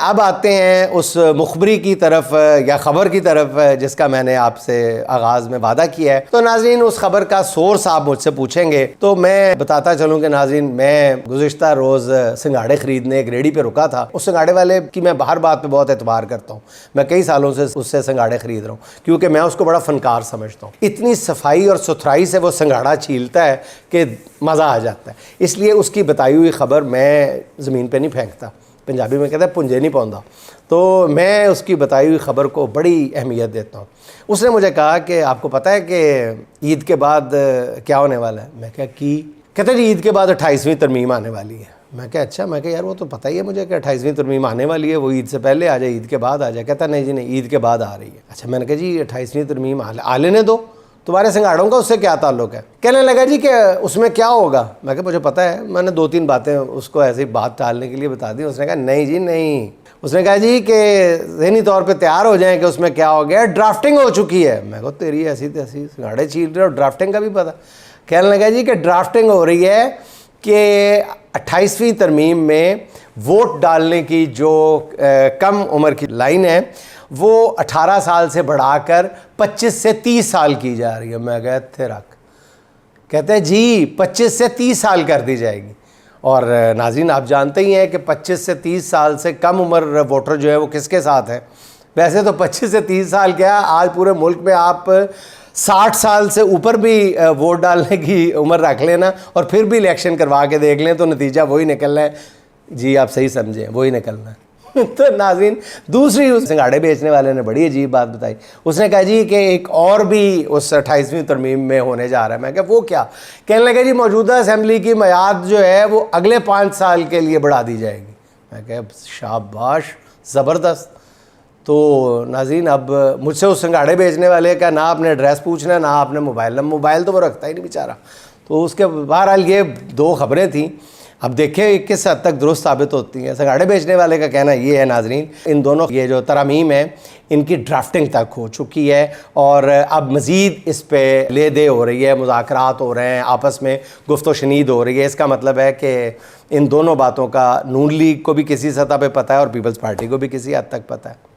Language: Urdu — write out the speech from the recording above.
اب آتے ہیں اس مخبری کی طرف یا خبر کی طرف جس کا میں نے آپ سے آغاز میں وعدہ کیا ہے. تو ناظرین اس خبر کا سورس آپ مجھ سے پوچھیں گے تو میں بتاتا چلوں کہ ناظرین میں گزشتہ روز سنگھاڑے خریدنے ایک ریڑھی پہ رکا تھا. اس سنگھاڑے والے کی میں ہر بات پہ بہت اعتبار کرتا ہوں. میں کئی سالوں سے اس سے سنگھاڑے خرید رہا ہوں کیونکہ میں اس کو بڑا فنکار سمجھتا ہوں. اتنی صفائی اور ستھرائی سے وہ سنگھاڑا چھیلتا ہے کہ مزہ آ جاتا ہے. اس لیے اس کی بتائی ہوئی خبر میں زمین پہ نہیں پھینکتا. پنجابی میں کہتا ہے پنجے نہیں پوندا. تو میں اس کی بتائی ہوئی خبر کو بڑی اہمیت دیتا ہوں. اس نے مجھے کہا کہ آپ کو پتہ ہے کہ عید کے بعد کیا ہونے والا ہے؟ میں کہا کی؟ کہتا ہے جی عید کے بعد 28ویں ترمیم آنے والی ہے. میں کہا اچھا. میں کہا یار وہ تو پتہ ہی ہے مجھے کہ 28ویں ترمیم آنے والی ہے, وہ عید سے پہلے آ جائے عید کے بعد آ جائے. کہتا نہیں جی نہیں عید کے بعد آ رہی ہے. اچھا میں نے کہا جی 28ویں ترمیم آ لینے دو, تمہارے سنگھاڑوں کا اس سے کیا تعلق ہے؟ کہنے لگا جی کہ اس میں کیا ہوگا. میں کہا مجھے پتہ ہے. میں نے 2-3 باتیں اس کو ایسی بات ٹالنے کے لیے بتا دی. اس نے کہا نہیں جی نہیں. اس نے کہا جی کہ ذہنی طور پہ تیار ہو جائیں کہ اس میں کیا ہو گیا, ڈرافٹنگ ہو چکی ہے. میں کہا تیری ایسی تیسی سنگھاڑے چھیل رہے اور ڈرافٹنگ کا بھی پتہ. کہنے لگا جی کہ ڈرافٹنگ ہو رہی ہے کہ 28ویں ترمیم میں ووٹ ڈالنے کی جو کم عمر کی لائن ہے وہ 18 سال سے بڑھا کر 25 سے 30 سال کی جا رہی ہے. میں کہا تھے رکھ. کہتے ہیں جی 25 سے 30 سال کر دی جائے گی. اور ناظرین آپ جانتے ہی ہیں کہ 25 سے 30 سال سے کم عمر ووٹر جو ہے وہ کس کے ساتھ ہے؟ ویسے تو 25 سے 30 سال کیا, آج پورے ملک میں آپ 60 سال سے اوپر بھی ووٹ ڈالنے کی عمر رکھ لینا اور پھر بھی الیکشن کروا کے دیکھ لیں تو نتیجہ وہی نکلنا ہے. جی آپ صحیح سمجھیں, وہی نکلنا ہے. تو ناظرین دوسری اس سنگھاڑے بیچنے والے نے بڑی عجیب بات بتائی. اس نے کہا جی کہ ایک اور بھی اس 28ویں ترمیم میں ہونے جا رہا ہے. میں کہا وہ کیا؟ کہنے لگا جی موجودہ اسمبلی کی میعاد جو ہے وہ اگلے 5 سال کے لیے بڑھا دی جائے گی. میں کہا شاباش زبردست. تو ناظرین اب مجھ سے اس سنگھاڑے بیچنے والے کا نہ آپ نے ایڈریس پوچھنا نہ آپ نے موبائل تو وہ رکھتا ہی نہیں بیچارہ. تو اس کے بہرحال یہ 2 خبریں تھیں. اب دیکھیں کس حد تک درست ثابت ہوتی ہیں. سنگھاڑے بیچنے والے کا کہنا یہ ہے ناظرین ان دونوں یہ جو ترامیم ہیں ان کی ڈرافٹنگ تک ہو چکی ہے اور اب مزید اس پہ لے دے ہو رہی ہے, مذاکرات ہو رہے ہیں, آپس میں گفت و شنید ہو رہی ہے. اس کا مطلب ہے کہ ان دونوں باتوں کا نون لیگ کو بھی کسی سطح پہ پتہ ہے اور پیپلز پارٹی کو بھی کسی حد تک پتہ ہے.